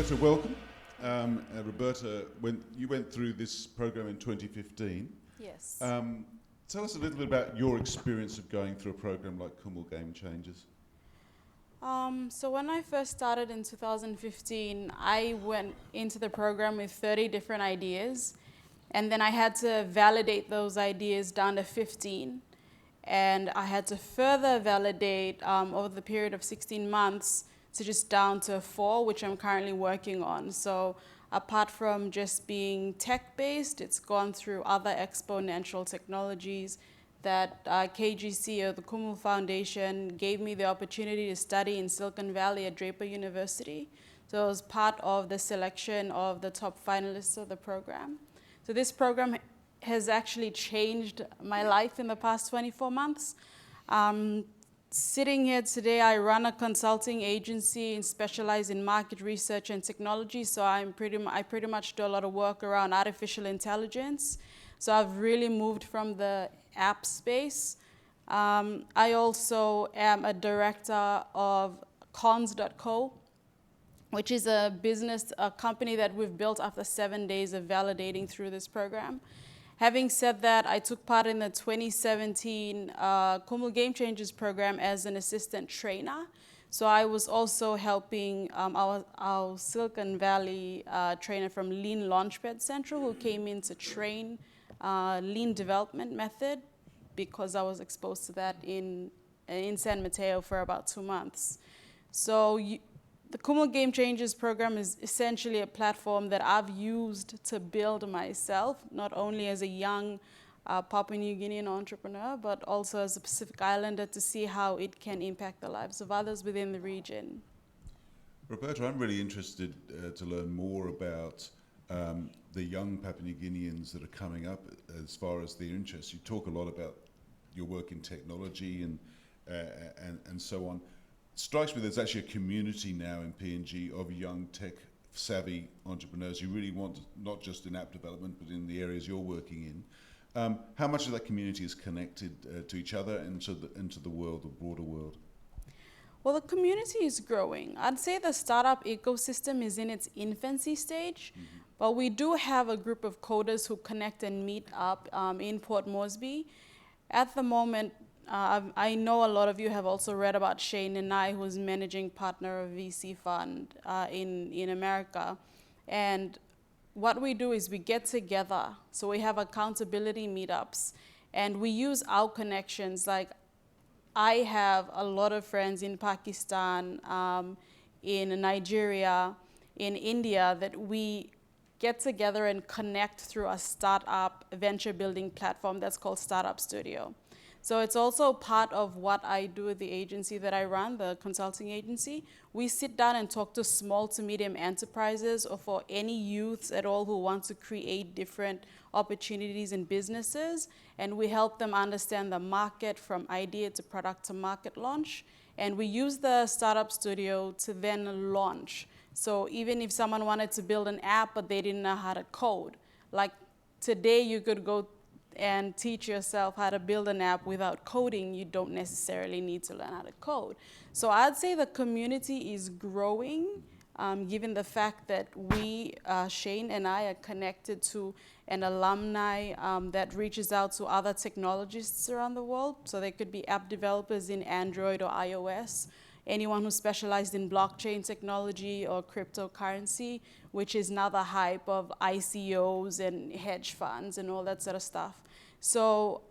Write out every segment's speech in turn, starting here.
Roberta, welcome. Roberta, when you went through this program in 2015, Yes. tell us a little bit about your experience of going through a program like Kumul Gamechangers. So when I first started in 2015, I went into the program with 30 different ideas, and then I had to validate those ideas down to 15. And I had to further validate over the period of 16 months to just down to 4, which I'm currently working on. So apart from just being tech-based, it's gone through other exponential technologies that KGC, or the Kumul Foundation, gave me the opportunity to study in Silicon Valley at Draper University. So I was part of the selection of the top finalists of the program. So this program has actually changed my life in the past 24 months. Sitting here today, I run a consulting agency and specialize in market research and technology. So I pretty much do a lot of work around artificial intelligence. So I've really moved from the app space. I also am a director of cons.co, which is a company that we've built after 7 days of validating through this program. Having said that, I took part in the 2017 Kumul Gamechangers program as an assistant trainer. So I was also helping our Silicon Valley trainer from Lean Launchpad Central, who came in to train Lean development method, because I was exposed to that in San Mateo for about 2 months. So the Kumul Gamechangers program is essentially a platform that I've used to build myself, not only as a young Papua New Guinean entrepreneur, but also as a Pacific Islander, to see how it can impact the lives of others within the region. Roberta, I'm really interested to learn more about the young Papua New Guineans that are coming up as far as their interests. You talk a lot about your work in technology and so on. It strikes me there's actually a community now in PNG of young tech-savvy entrepreneurs who really want, not just in app development, but in the areas you're working in. How much of that community is connected to each other and into the world, the broader world? Well, the community is growing. I'd say the startup ecosystem is in its infancy stage, but we do have a group of coders who connect and meet up in Port Moresby. At the moment, I know a lot of you have also read about Shane and I, who's managing partner of VC fund in America. And what we do is we get together. So we have accountability meetups, and we use our connections. Like, I have a lot of friends in Pakistan, in Nigeria, in India, that we get together and connect through a startup venture building platform that's called Startup Studio. So it's also part of what I do with the agency that I run, the consulting agency. We sit down and talk to small to medium enterprises, or for any youths at all who want to create different opportunities in businesses. And we help them understand the market from idea to product to market launch. And we use the Startup Studio to then launch. So even if someone wanted to build an app, but they didn't know how to code, like today you could go and teach yourself how to build an app without coding. You don't necessarily need to learn how to code. So I'd say the community is growing, given the fact that we, Shane and I, are connected to an alumni that reaches out to other technologists around the world. So they could be app developers in Android or iOS, anyone who specialized in blockchain technology or cryptocurrency, which is now the hype of ICOs and hedge funds and all that sort of stuff. So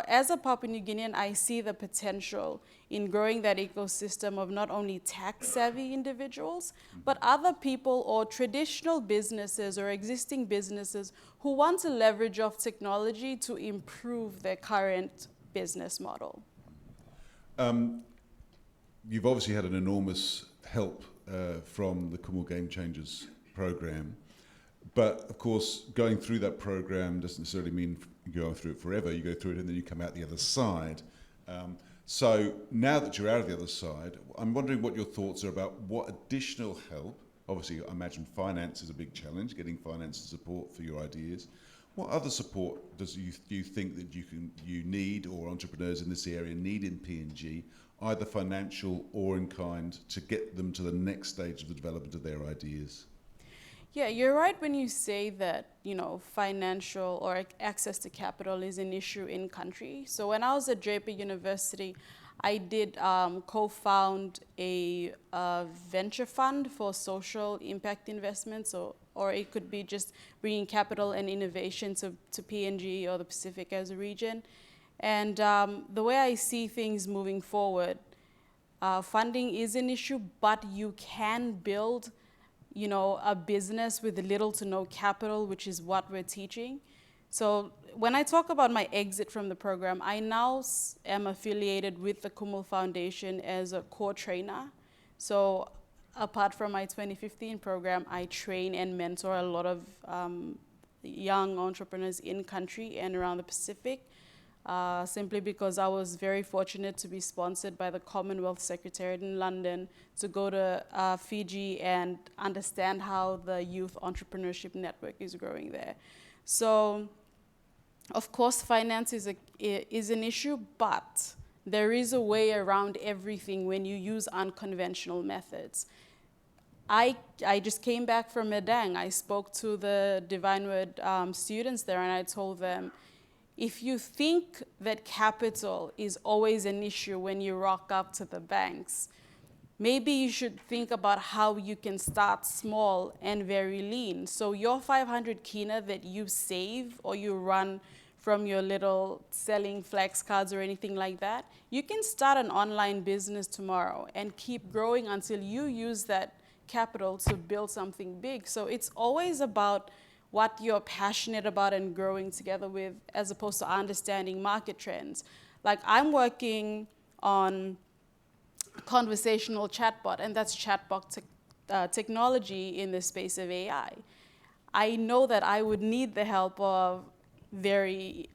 as a Papua New Guinean, I see the potential in growing that ecosystem of not only tech-savvy individuals, but other people or traditional businesses or existing businesses who want to leverage off technology to improve their current business model. You've obviously had an enormous help from the Kumul Gamechangers program, but of course going through that program doesn't necessarily mean you go through it forever. You go through it and then you come out the other side. So now that you're out of the other side, I'm wondering what your thoughts are about what additional help. Obviously, I imagine finance is a big challenge, getting finance support for your ideas. What other support do you think that you need, or entrepreneurs in this area need in PNG, either financial or in kind, to get them to the next stage of the development of their ideas? Yeah, you're right when you say that, financial or access to capital is an issue in country. So when I was at Draper University, I did co-found a venture fund for social impact investments, or it could be just bringing capital and innovation to PNG or the Pacific as a region. And the way I see things moving forward, funding is an issue, but you can build a business with little to no capital, which is what we're teaching. So when I talk about my exit from the program, I now am affiliated with the Kumul Foundation as a core trainer. So apart from my 2015 program, I train and mentor a lot of young entrepreneurs in country and around the Pacific. Simply because I was very fortunate to be sponsored by the Commonwealth Secretariat in London to go to Fiji and understand how the youth entrepreneurship network is growing there. So, of course, finance is an issue, but there is a way around everything when you use unconventional methods. I just came back from Medang. I spoke to the Divine Word students there, and I told them, if you think that capital is always an issue when you rock up to the banks, maybe you should think about how you can start small and very lean. So your 500 kina that you save or you run from your little selling flex cards or anything like that, you can start an online business tomorrow and keep growing until you use that capital to build something big. So it's always about what you're passionate about and growing together with, as opposed to understanding market trends. Like, I'm working on conversational chatbot, and that's chatbot technology in the space of AI. I know that I would need the help of very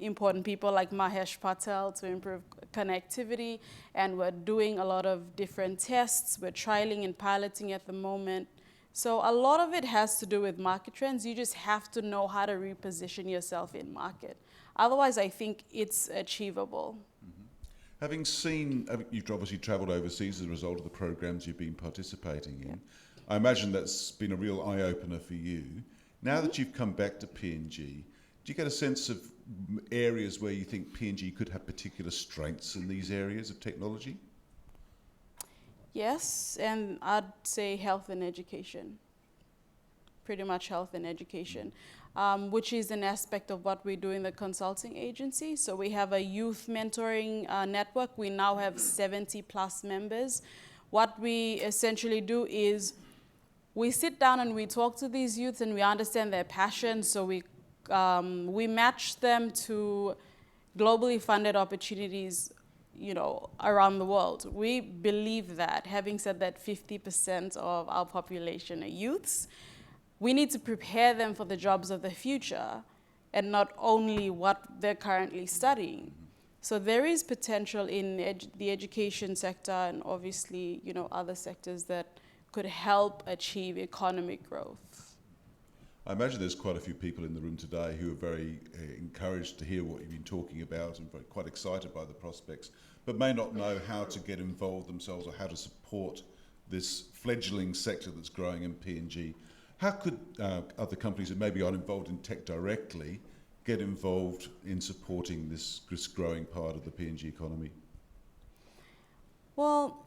important people like Mahesh Patel to improve connectivity, and we're doing a lot of different tests. We're trialing and piloting at the moment. So a lot of it has to do with market trends. You just have to know how to reposition yourself in market. Otherwise, I think it's achievable. Mm-hmm. You've obviously travelled overseas as a result of the programs you've been participating in. Yeah. I imagine that's been a real eye-opener for you. Now that you've come back to PNG, do you get a sense of areas where you think PNG could have particular strengths in these areas of technology? Yes, and I'd say health and education. Pretty much health and education, which is an aspect of what we do in the consulting agency. So we have a youth mentoring network. We now have 70 plus members. What we essentially do is we sit down and we talk to these youths and we understand their passion. So we match them to globally funded opportunities around the world. We believe that, having said that 50% of our population are youths, we need to prepare them for the jobs of the future and not only what they're currently studying. So there is potential in the education sector and obviously, other sectors that could help achieve economic growth. I imagine there's quite a few people in the room today who are very encouraged to hear what you've been talking about and quite excited by the prospects, but may not know how to get involved themselves or how to support this fledgling sector that's growing in PNG. How could other companies that maybe aren't involved in tech directly get involved in supporting this growing part of the PNG economy? Well,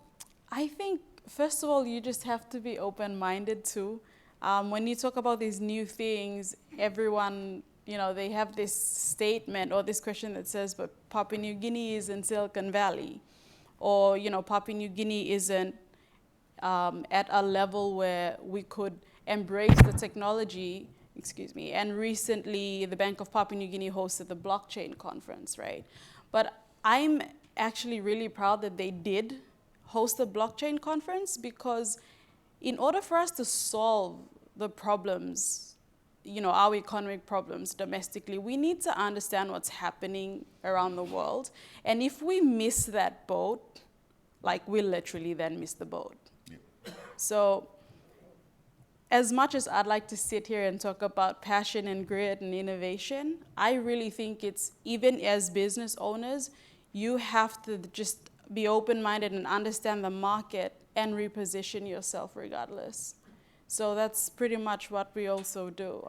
I think, first of all, you just have to be open-minded too. When you talk about these new things, everyone, they have this statement or this question that says, but Papua New Guinea is in Silicon Valley, or, Papua New Guinea isn't at a level where we could embrace the technology, and recently the Bank of Papua New Guinea hosted the blockchain conference, right? But I'm actually really proud that they did host a blockchain conference, because in order for us to solve the problems, our economic problems domestically, we need to understand what's happening around the world. And if we miss that boat, we literally then miss the boat. Yeah. So as much as I'd like to sit here and talk about passion and grit and innovation, I really think it's, even as business owners, you have to just be open-minded and understand the market and reposition yourself regardless. So that's pretty much what we also do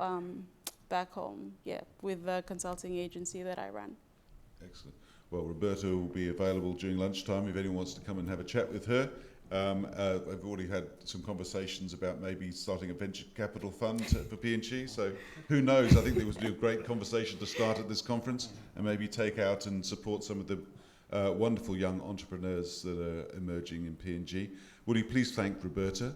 back home, with the consulting agency that I run. Excellent. Well, Roberta will be available during lunchtime if anyone wants to come and have a chat with her. I've already had some conversations about maybe starting a venture capital fund for PNG, so who knows? I think it would be a great conversation to start at this conference and maybe take out and support some of the wonderful young entrepreneurs that are emerging in PNG. Would you please thank Roberta?